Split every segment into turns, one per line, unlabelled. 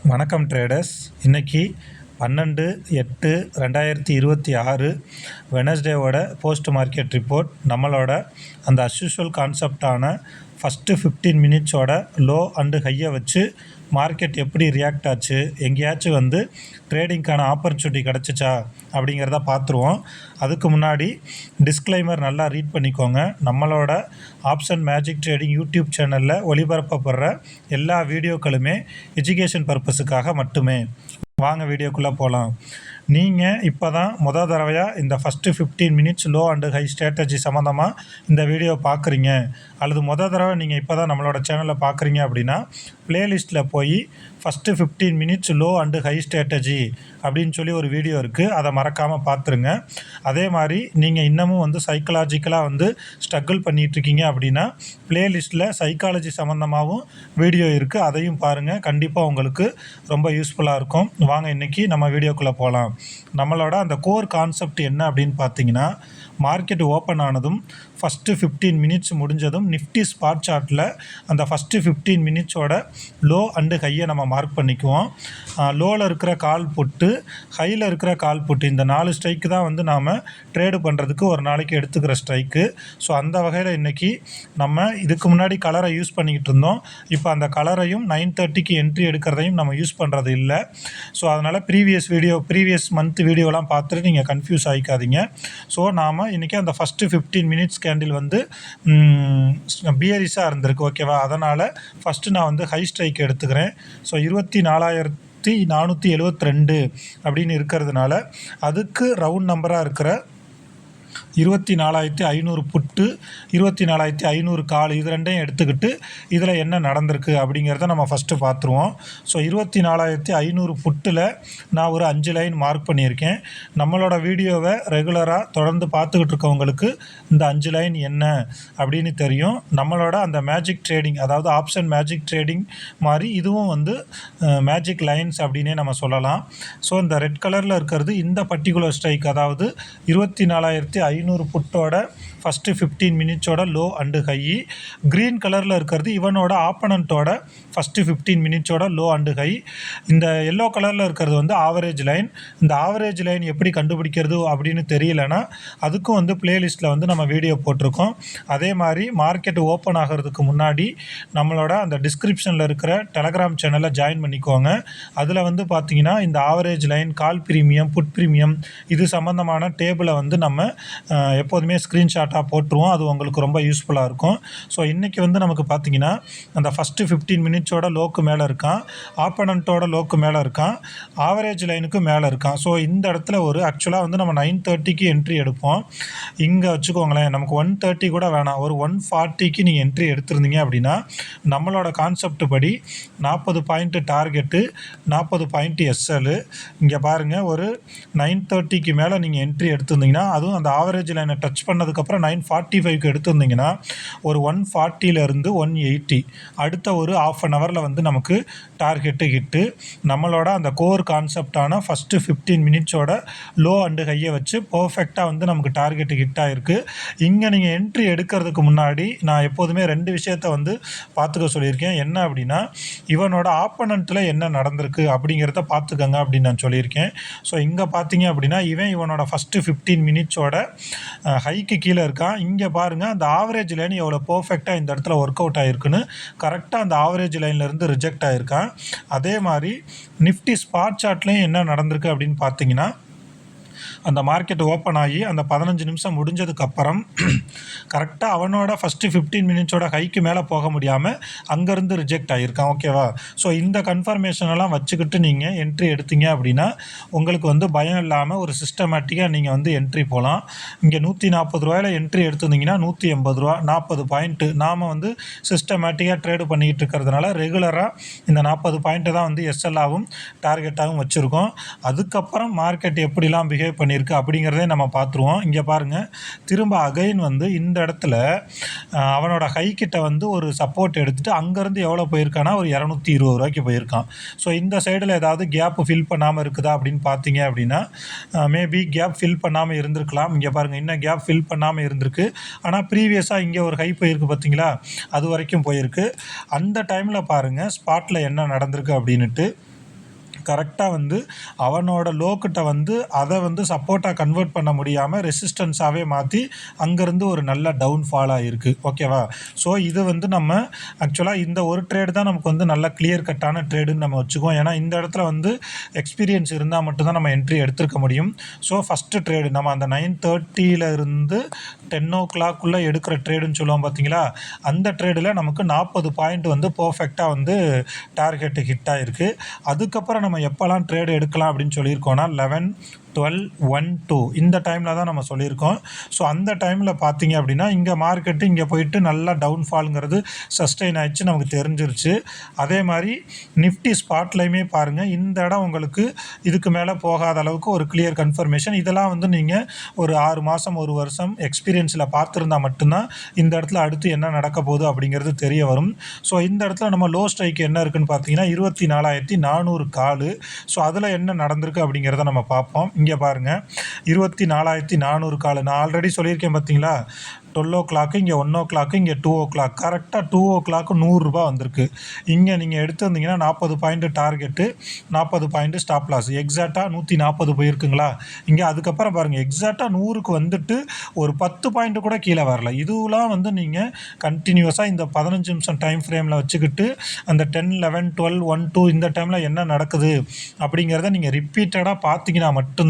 வணக்கம் ட்ரேடர்ஸ். இன்றைக்கி 12/8/2026 வெனஸ்டேவோட post market report. நம்மளோட அந்த அஸ்யூஷுவல் கான்செப்டான ஃபஸ்ட்டு 15 மினிட்ஸோட லோ அண்டு ஹையை வச்சு மார்க்கெட் எப்படி ரியாக்ட் ஆச்சு, எங்கேயாச்சும் ட்ரேடிங்க்கான ஆப்பர்ச்சுனிட்டி கிடச்சிச்சா அப்படிங்கிறத பார்த்துருவோம். அதுக்கு முன்னாடி டிஸ்க்ளைமர் நல்லா ரீட் பண்ணிக்கோங்க. நம்மளோட ஆப்ஷன் மேஜிக் ட்ரேடிங் யூடியூப் சேனலில் ஒளிபரப்பப்படுற எல்லா வீடியோக்களுமே எஜுகேஷன் பர்பஸுக்காக மட்டுமே. வாங்க வீடியோக்குள்ளே போகலாம். நீங்கள் இப்போ தான் தடவையாக இந்த first 15 minutes low and high strategy சம்மந்தமாக இந்த வீடியோ பார்க்குறீங்க, அல்லது தடவை நீங்கள் இப்போ தான் நம்மளோட சேனலில் பார்க்குறீங்க அப்படின்னா ப்ளேலிஸ்ட்டில் போய் first 15 minutes low and high strategy அப்படின்னு சொல்லி ஒரு வீடியோ இருக்குது, அதை மறக்காமல் பார்த்துருங்க. அதே மாதிரி நீங்கள் இன்னமும் சைக்கலாஜிக்கலாக ஸ்ட்ரகிள் பண்ணிகிட்ருக்கீங்க அப்படின்னா ப்ளேலிஸ்ட்டில் சைக்காலஜி சம்மந்தமாகவும் வீடியோ இருக்குது, அதையும் பாருங்கள். கண்டிப்பாக உங்களுக்கு ரொம்ப யூஸ்ஃபுல்லாக இருக்கும். வாங்க இன்றைக்கி நம்ம வீடியோக்குள்ளே போகலாம். நம்மளோட அந்த கோர் கான்செப்ட் என்ன அப்படின்னு பார்த்தீங்கன்னா, மார்க்கெட் ஓப்பன் ஆனதும் ஃபஸ்ட்டு 15 மினிட்ஸ் முடிஞ்சதும் நிஃப்டி ஸ்பாட் சார்ட்டில் அந்த ஃபஸ்ட்டு 15 மினிட்ஸோட லோ அண்டு ஹையை நம்ம மார்க் பண்ணிக்குவோம். லோவில் இருக்கிற கால் புட்டு, ஹையில் இருக்கிற கால் புட்டு, இந்த 4 ஸ்ட்ரைக்கு தான் நாம் ட்ரேடு பண்ணுறதுக்கு ஒரு நாளைக்கு எடுத்துக்கிற ஸ்ட்ரைக்கு. ஸோ அந்த வகையில் இன்றைக்கி நம்ம இதுக்கு முன்னாடி கலரை யூஸ் பண்ணிக்கிட்டு இருந்தோம். இப்போ அந்த கலரையும் 9:30க்கு என்ட்ரி எடுக்கிறதையும் நம்ம யூஸ் பண்ணுறது இல்லை. ஸோ அதனால் ப்ரீவியஸ் மந்த் வீடியோலாம் பார்த்துட்டு நீங்கள் கன்ஃபியூஸ் ஆகிக்காதீங்க. ஸோ நாம் இன்றைக்கி அந்த ஃபஸ்ட்டு 15 மினிட்ஸ் கேண்டில் பியரிஸாக இருந்திருக்கு, ஓகேவா? அதனால் ஃபஸ்ட்டு நான் ஹை ஸ்ட்ரைக் எடுத்துக்கிறேன். ஸோ 24,472 அப்படின்னு இருக்கிறதுனால அதுக்கு ரவுண்ட் நம்பராக இருக்கிற 24,500 புட்டு, 24,500 கால், இது ரெண்டையும் எடுத்துக்கிட்டு இதில் என்ன நடந்திருக்கு அப்படிங்கிறத நம்ம ஃபஸ்ட்டு பார்த்துருவோம். ஸோ 24,500 புட்டில் நான் ஒரு 5 லைன் மார்க் பண்ணியிருக்கேன். நம்மளோட வீடியோவை ரெகுலராக தொடர்ந்து பார்த்துக்கிட்டு இருக்கவங்களுக்கு இந்த 5 லைன் என்ன அப்படின்னு தெரியும். நம்மளோட அந்த மேஜிக் ட்ரேடிங், அதாவது ஆப்ஷன் மேஜிக் ட்ரேடிங் மாதிரி இதுவும் மேஜிக் லைன்ஸ் அப்படின்னே நம்ம சொல்லலாம். ஸோ இந்த ரெட் கலரில் இருக்கிறது இந்த பர்டிகுலர் ஸ்ட்ரைக், அதாவது 24,500 புட்டோட ஃபஸ்ட்டு 15 மினிட்ஸோட லோ அண்டு ஹை. க்ரீன் கலரில் இருக்கிறது இவனோட ஆப்பனண்ட்டோட ஃபஸ்ட்டு 15 மினிட்ஸோட லோ அண்டு ஹை. இந்த எல்லோ கலரில் இருக்கிறது ஆவரேஜ் லைன். இந்த ஆவரேஜ் லைன் எப்படி கண்டுபிடிக்கிறது அப்படின்னு தெரியலனா அதுக்கும் ப்ளேலிஸ்ட்டில் நம்ம வீடியோ போட்டிருக்கோம். அதே மாதிரி மார்க்கெட் ஓப்பன் ஆகிறதுக்கு முன்னாடி நம்மளோட அந்த டிஸ்கிரிப்ஷனில் இருக்கிற டெலகிராம் சேனலை ஜாயின் பண்ணிக்கோங்க. அதில் பார்த்தீங்கன்னா இந்த ஆவரேஜ் லைன், கால் ப்ரீமியம், புட் ப்ரீமியம், இது சம்மந்தமான டேபிளை நம்ம எப்போதுமே ஸ்க்ரீன்ஷாட்டாக போட்டுருவோம். அது உங்களுக்கு ரொம்ப யூஸ்ஃபுல்லாக இருக்கும். ஸோ இன்றைக்கி நமக்கு பார்த்தீங்கன்னா அந்த ஃபஸ்ட்டு 15 மினிட்ஸோட லோக்கு மேலே இருக்கான், ஆப்பனண்ட்டோட லோக்கு மேலே இருக்கான், ஆவரேஜ் லைனுக்கு மேலே இருக்கான். ஸோ இந்த இடத்துல ஆக்சுவலாக நம்ம 9:30க்கு என்ட்ரி எடுப்போம். இங்கே வச்சுக்கோங்களேன், நமக்கு 1:30 கூட வேணாம், ஒரு 1:40க்கு நீங்கள் என்ட்ரி எடுத்திருந்தீங்க அப்படின்னா நம்மளோட கான்செப்ட் படி 40 பாயிண்ட் டார்கெட்டு, 40 பாயிண்ட் எஸ்எல். இங்கே பாருங்கள், ஒரு 9:30க்கு மேலே நீங்கள் என்ட்ரி எடுத்திருந்தீங்கன்னா, அதுவும் அந்த ஆவரேஜ் லைனை டச் பண்ணதுக்கப்புறம் 9:45க்கு எடுத்திருந்தீங்கன்னா ஒரு 140லேருந்து 180 அடுத்த ஒரு ½ அன் ஹவரில் நமக்கு டார்கெட்டு ஹிட்டு. நம்மளோட அந்த கோர் கான்செப்டான ஃபஸ்ட்டு 15 மினிட்ஸோட லோ அண்டு ஹையை வச்சு பர்ஃபெக்டாக நமக்கு டார்கெட்டு ஹிட் ஆகிருக்கு. இங்கே நீங்கள் என்ட்ரி எடுக்கிறதுக்கு முன்னாடி நான் எப்போதுமே 2 விஷயத்தை பார்த்துக்க சொல்லியிருக்கேன். என்ன அப்படின்னா, இவனோட ஆப்பனண்ட்டில் என்ன நடந்திருக்கு அப்படிங்கிறத பார்த்துக்கங்க அப்படின்னு நான் சொல்லியிருக்கேன். ஸோ இங்கே பார்த்தீங்க அப்படின்னா இவனோட ஃபஸ்ட்டு 15 மினிட்ஸோட ஹைக்கு கீழே இருக்கான். இங்கே பாருங்கள், அந்த ஆவரேஜ் லைன் எவ்வளோ பர்ஃபெக்டாக இந்த இடத்துல ஒர்க் அவுட் ஆகிருக்குன்னு, கரெக்டாக அந்த ஆவரேஜ் லைன்லேருந்து ரிஜெக்ட் ஆகிருக்கான். அதே மாதிரி நிஃப்டி ஸ்பாட் சார்ட்லேயும் என்ன நடந்திருக்கு அப்படின்னு பார்த்தீங்கன்னா, அந்த மார்க்கெட் ஓப்பன் ஆகி அந்த 15 நிமிஷம் முடிஞ்சதுக்கப்புறம் கரெக்டாக அவனோட ஃபஸ்ட்டு 15 மினிட்ஸோட ஹைக்கு மேலே போக முடியாமல் அங்கேருந்து ரிஜெக்ட் ஆகியிருக்கான், ஓகேவா? ஸோ இந்த கன்ஃபர்மேஷனெல்லாம் வச்சுக்கிட்டு நீங்கள் என்ட்ரி எடுத்தீங்க அப்படின்னா உங்களுக்கு பயம் இல்லாமல் ஒரு சிஸ்டமேட்டிக்காக நீங்கள் என்ட்ரி போகலாம். இங்கே 140 ரூபாயில் என்ட்ரி எடுத்திருந்தீங்கன்னா 180 ரூபா, 40 பாயிண்ட்டு. நாம் சிஸ்டமேட்டிக்காக ட்ரேடு பண்ணிக்கிட்டு இருக்கிறதுனால ரெகுலராக இந்த 40 பாயிண்ட்டு தான் எஸ்எல்லாகவும் டார்கெட்டாகவும் வச்சுருக்கோம். அதுக்கப்புறம் மார்க்கெட் எப்படிலாம் பிஹேவ் பண்ணியிருக்கு அப்படிங்கிறதே நம்ம பார்த்துருவோம். இங்கே பாருங்கள், திரும்ப அகைன் இந்த இடத்துல அவனோட ஹை கிட்ட ஒரு சப்போர்ட் எடுத்துகிட்டு அங்கேருந்து எவ்வளோ போயிருக்கானா ஒரு 220 ரூபாய்க்கு போயிருக்கான். ஸோ இந்த சைடில் ஏதாவது கேப் ஃபில் பண்ணாமல் இருக்குதா அப்படின்னு பார்த்தீங்க அப்படின்னா மேபி கேப் ஃபில் பண்ணாமல் இருந்திருக்கலாம். இங்கே பாருங்கள், இன்னும் கேப் ஃபில் பண்ணாமல் இருந்திருக்கு. ஆனால் ப்ரீவியஸாக இங்கே ஒரு ஹை போயிருக்கு பார்த்தீங்களா, அது வரைக்கும் போயிருக்கு. அந்த டைமில் பாருங்கள் ஸ்பாட்டில் என்ன நடந்திருக்கு அப்படின்ட்டு. கரெக்டாக வந்து அவனோட லோக்கிட்ட வந்து அதை வந்து சப்போர்ட்டாக கன்வெர்ட் பண்ண முடியாமல் ரெசிஸ்டன்ஸாகவே மாற்றி அங்கேருந்து ஒரு நல்ல டவுன்ஃபாலாக இருக்குது. ஓகேவா? ஸோ இது வந்து நம்ம ஆக்சுவலாக இந்த ஒரு ட்ரேடு தான் நமக்கு வந்து நல்ல கிளியர் கட்டான ட்ரேடுன்னு நம்ம வச்சுக்குவோம். ஏன்னா இந்த இடத்துல வந்து எக்ஸ்பீரியன்ஸ் இருந்தால் மட்டும்தான் நம்ம என்ட்ரி எடுத்துருக்க முடியும். ஸோ ஃபஸ்ட்டு ட்ரேடு நம்ம அந்த 9:30 இருந்து 10 o'clock எடுக்கிற ட்ரேடுன்னு சொல்லுவோம் பார்த்தீங்களா, அந்த ட்ரேடில் நமக்கு 40 பாயிண்ட் வந்து பர்ஃபெக்டாக வந்து டார்கெட்டு ஹிட் ஆகிருக்கு. அதுக்கப்புறம் நம்ம எப்போல்லாம் ட்ரேடு எடுக்கலாம் அப்படின்னு சொல்லியிருக்கோன்னா 11, 12, 1, 2 இந்த டைமில் தான் நம்ம சொல்லியிருக்கோம். ஸோ அந்த டைமில் பார்த்தீங்க அப்படின்னா இங்கே மார்க்கெட்டு இங்கே போயிட்டு நல்லா டவுன்ஃபாலுங்கிறது சஸ்டெயின் ஆகிடுச்சு, நமக்கு தெரிஞ்சிருச்சு. அதே மாதிரி நிஃப்டி ஸ்பாட்லையுமே பாருங்கள், இந்த இடம் உங்களுக்கு இதுக்கு மேலே போகாத அளவுக்கு ஒரு கிளியர் கன்ஃபர்மேஷன். இதெல்லாம் வந்து நீங்கள் ஒரு 6 மாதம் 1 வருஷம் எக்ஸ்பீரியன்ஸில் பார்த்துருந்தா மட்டும்தான் இந்த இடத்துல அடுத்து என்ன நடக்க போகுது அப்படிங்கிறது தெரிய வரும். ஸோ இந்த இடத்துல நம்ம லோ ஸ்ட்ரைக் என்ன இருக்குதுன்னு பார்த்தீங்கன்னா 24,400 கால். ஸோ அதில் என்ன நடந்திருக்கு அப்படிங்கிறத நம்ம பார்ப்போம். இங்கே பாருங்கள் 24,400 கால். நான் ஆல்ரெடி சொல்லியிருக்கேன் பார்த்தீங்களா, 12 o'clock, இங்கே 1 o'clock, இங்கே 2 o'clock. கரெக்டாக 2 o'clock 100 ரூபா வந்திருக்கு. இங்கே நீங்கள் எடுத்து வந்தீங்கன்னா 40 point target, 40 point stop loss. எக்ஸாக்டாக 140 போயிருக்குங்களா. இங்கே அதுக்கப்புறம் பாருங்கள் எக்ஸாக்டாக 100க்கு வந்துட்டு ஒரு 10 பாயிண்ட் கூட கீழே வரல. இதுவெலாம் வந்து நீங்கள் கண்டினியூஸாக இந்த 15 நிமிஷம் டைம் ஃப்ரேமில் வச்சுக்கிட்டு அந்த 10, 11, 12, 1, 2 இந்த டைமில் என்ன நடக்குது அப்படிங்கிறத நீங்கள் ரிப்பீட்டடாக பார்த்தீங்கன்னா மட்டும்தான்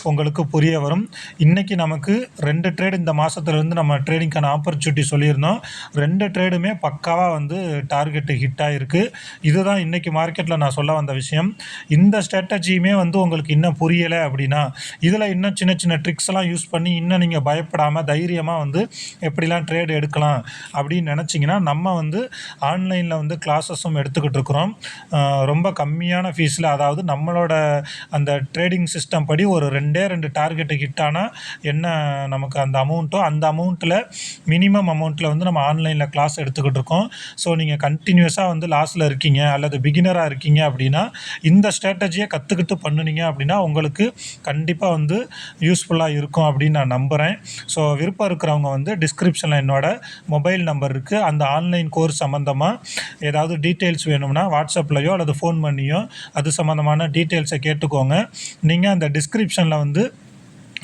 உங்களுக்கு புரிய வரும். இன்றைக்கி நமக்கு 2 ட்ரேடு இந்த மாதத்துலேருந்து நம்ம ட்ரேடிங்கான ஆப்பர்ச்சுனிட்டி சொல்லியிருந்தோம். 2 ட்ரேடுமே பக்காவாக வந்து டார்கெட்டு ஹிட் ஆகிருக்கு. இதுதான் இன்றைக்கி மார்க்கெட்டில் நான் சொல்ல வந்த விஷயம். இந்த ஸ்ட்ராட்டஜியுமே வந்து உங்களுக்கு இன்னும் புரியலை அப்படின்னா இதில் இன்னும் சின்ன சின்ன ட்ரிக்ஸ்லாம் யூஸ் பண்ணி இன்னும் நீங்கள் பயப்படாமல் தைரியமாக வந்து எப்படிலாம் ட்ரேடு எடுக்கலாம் அப்படின்னு நினச்சிங்கன்னா நம்ம வந்து ஆன்லைனில் வந்து கிளாஸஸும் எடுத்துக்கிட்டு இருக்கிறோம். ரொம்ப கம்மியான ஃபீஸில், அதாவது நம்மளோட அந்த ட்ரேடிங் சிஸ்டம் படி ஒரு 2 டார்கெட்டு ஹிட் ஆனால் என்ன நமக்கு அந்த அமௌண்ட்டோ அந்த அமௌண்ட்டில் மினிமம் அமௌண்ட்டில் வந்து நம்ம ஆன்லைனில் கிளாஸ் எடுத்துக்கிட்டு இருக்கோம். ஸோ நீங்கள் கண்டினியூஸாக வந்து லாஸில் இருக்கீங்க அல்லது பிகினராக இருக்கீங்க அப்படின்னா இந்த ஸ்ட்ராட்டஜியை கற்றுக்கிட்டு பண்ணுனீங்க அப்படின்னா உங்களுக்கு கண்டிப்பாக வந்து யூஸ்ஃபுல்லாக இருக்கும் அப்படின்னு நான் நம்புகிறேன். ஸோ விருப்பம் இருக்கிறவங்க வந்து டிஸ்கிரிப்ஷனில் என்னோட மொபைல் நம்பர் இருக்குது. அந்த ஆன்லைன் கோர்ஸ் சம்மந்தமாக ஏதாவது டீட்டெயில்ஸ் வேணும்னா வாட்ஸ்அப்லையோ அல்லது ஃபோன் பண்ணியோ அது சம்மந்தமான டீட்டெயில்ஸை கேட்டுக்கோங்க. நீங்கள் அந்த டிஸ்கிரிப்ஷனில் வந்து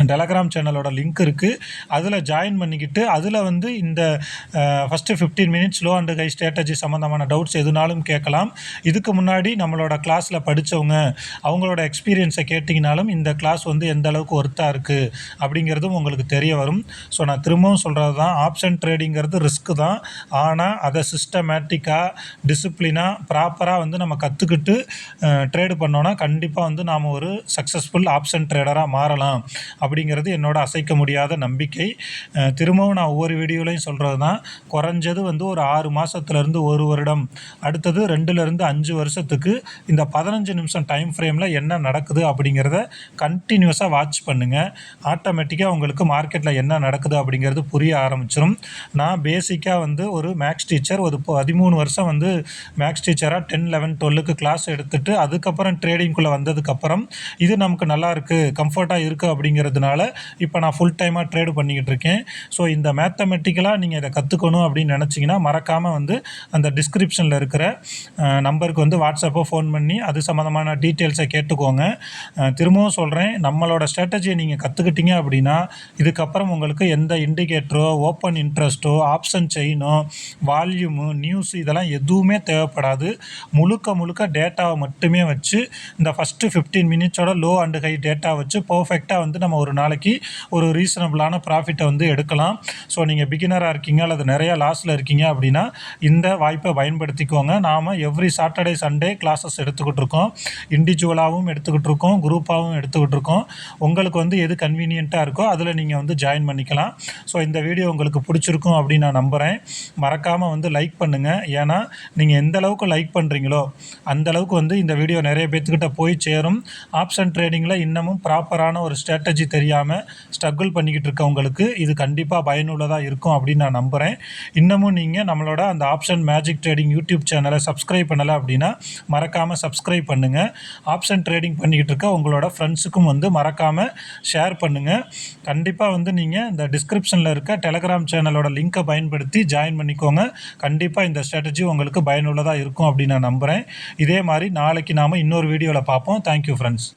டெலகிராம் சேனலோட லிங்க் இருக்குது, அதில் ஜாயின் பண்ணிக்கிட்டு அதில் வந்து இந்த first 15 minutes low and high strategy சம்மந்தமான டவுட்ஸ் எதுனாலும் கேட்கலாம். இதுக்கு முன்னாடி நம்மளோட கிளாஸில் படித்தவங்க அவங்களோட எக்ஸ்பீரியன்ஸை கேட்டிங்கனாலும் இந்த கிளாஸ் வந்து எந்த அளவுக்கு ஒர்த்தாக இருக்குது அப்படிங்கிறதும் உங்களுக்கு தெரிய வரும். ஸோ நான் திரும்பவும் சொல்கிறது தான், ஆப்ஷன் ட்ரேடிங்கிறது ரிஸ்க்கு தான். ஆனால் அதை சிஸ்டமேட்டிக்காக டிசிப்ளினாக ப்ராப்பராக வந்து நம்ம கற்றுக்கிட்டு ட்ரேடு பண்ணோன்னா கண்டிப்பாக வந்து நாம் ஒரு சக்ஸஸ்ஃபுல் ஆப்ஷன் ட்ரேடராக மாறலாம் அப்படிங்கிறது என்னோட அசைக்க முடியாத நம்பிக்கை. திரும்பவும் நான் ஒவ்வொரு வீடியோலையும் சொல்கிறது தான், குறைஞ்சது வந்து ஒரு 6 மாதத்துலேருந்து 1 வருடம், அடுத்தது 2லேருந்து 5 வருஷத்துக்கு இந்த 15 நிமிஷம் டைம் ஃப்ரேமில் என்ன நடக்குது அப்படிங்கிறத கண்டினியூஸாக வாட்ச் பண்ணுங்கள். ஆட்டோமேட்டிக்காக உங்களுக்கு மார்க்கெட்டில் என்ன நடக்குது அப்படிங்கிறது புரிய ஆரம்பிச்சிடும். நான் பேசிக்காக வந்து ஒரு மேக்ஸ் டீச்சர், ஒரு 13 வருஷம் வந்து மேக்ஸ் டீச்சராக 10, 11, 12க்கு கிளாஸ் எடுத்துகிட்டு அதுக்கப்புறம் ட்ரேடிங்குள்ளே வந்ததுக்கப்புறம் இது நமக்கு நல்லா இருக்குது, கம்ஃபர்ட்டாக இருக்குது அப்படிங்கிறதுனால இப்போ நான் ஃபுல் டைமாக ட்ரேடு பண்ணிக்கிட்டு இருக்கேன். ஸோ இந்த மேத்தமெட்டிக்கலாக நீங்கள் இதை கற்றுக்கணும் அப்படின்னு நினச்சிங்கன்னா மறக்காமல் வந்து அந்த டிஸ்கிரிப்ஷனில் இருக்கிற நம்பருக்கு வந்து வாட்ஸ்அப்போ ஃபோன் பண்ணி அது சம்மந்தமான டீட்டெயில்ஸை கேட்டுக்கோங்க. திரும்பவும் சொல்கிறேன், நம்மளோட ஸ்ட்ராட்டஜியை நீங்கள் கற்றுக்கிட்டீங்க அப்படின்னா இதுக்கப்புறம் உங்களுக்கு எந்த இண்டிகேட்டரோ, ஓப்பன் இன்ட்ரெஸ்ட்டோ, ஆப்ஷன் செயினோ, வால்யூமு, நியூஸ் இதெல்லாம் எதுவுமே தேவைப்படாது. முழுக்க டேட்டாவை மட்டுமே வச்சு இந்த ஃபஸ்ட்டு 15 மினிட்ஸோட லோ அண்ட் ஹை டேட்டா வச்சு பர்ஃபெக்டாக வந்து நம்ம ஒரு நாளைக்கு ஒரு ரீசனபிளான ப்ராஃபிட்டை வந்து எடுக்கலாம். ஸோ நீங்கள் பிகினராக இருக்கீங்க அல்லது நிறையா லாஸில் இருக்கீங்க அப்படின்னா இந்த வாய்ப்பை பயன்படுத்திக்கோங்க. நாம் எவ்ரி சாட்டர்டே சண்டே கிளாஸஸ் எடுத்துக்கிட்டு இருக்கோம். இண்டிவிஜுவலாகவும் எடுத்துக்கிட்டு இருக்கோம், குரூப்பாகவும் எடுத்துக்கிட்டு இருக்கோம். உங்களுக்கு வந்து எது கன்வீனியண்ட்டாக இருக்கோ அதில் நீங்கள் வந்து ஜாயின் பண்ணிக்கலாம். ஸோ இந்த வீடியோ உங்களுக்கு பிடிச்சிருக்கும் அப்படின்னு நான் நம்புகிறேன். மறக்காமல் வந்து லைக் பண்ணுங்கள். ஏன்னா நீங்கள் எந்த அளவுக்கு லைக் பண்ணுறீங்களோ அந்தளவுக்கு வந்து இந்த வீடியோ நிறைய பேர்த்துக்கிட்ட போய் சேரும். ஆப்ஷன் ட்ரேடிங்கில் இன்னமும் ப்ராப்பரான ஒரு ஸ்ட்ராட்டஜி தெரியாமல் ஸ்ட்ரகிள் பண்ணிக்கிட்டு இருக்கவங்களுக்கு இது கண்டிப்பாக பயனுள்ளதாக இருக்கும் அப்படின்னு நான் நம்புகிறேன். இன்னமும் நீங்கள் நம்மளோட அந்த ஆப்ஷன் மேஜிக் ட்ரேடிங் யூடியூப் சேனலை சப்ஸ்கிரைப் பண்ணலை அப்படின்னா மறக்காமல் சப்ஸ்கிரைப் பண்ணுங்கள். ஆப்ஷன் ட்ரேடிங் பண்ணிக்கிட்டு இருக்க உங்களோட ஃப்ரெண்ட்ஸுக்கும் மறக்காமல் ஷேர் பண்ணுங்கள். கண்டிப்பாக நீங்கள் இந்த டிஸ்கிரிப்ஷனில் இருக்க டெலகிராம் சேனலோட லிங்க்கை பயன்படுத்தி ஜாயின் பண்ணிக்கோங்க. கண்டிப்பாக இந்த ஸ்ட்ராட்டஜி உங்களுக்கு பயனுள்ளதாக இருக்கும் அப்படின்னு நான் நம்புகிறேன். இதே மாதிரி நாளைக்கு நாம் இன்னொரு வீடியோவில் பார்ப்போம். Thank you friends.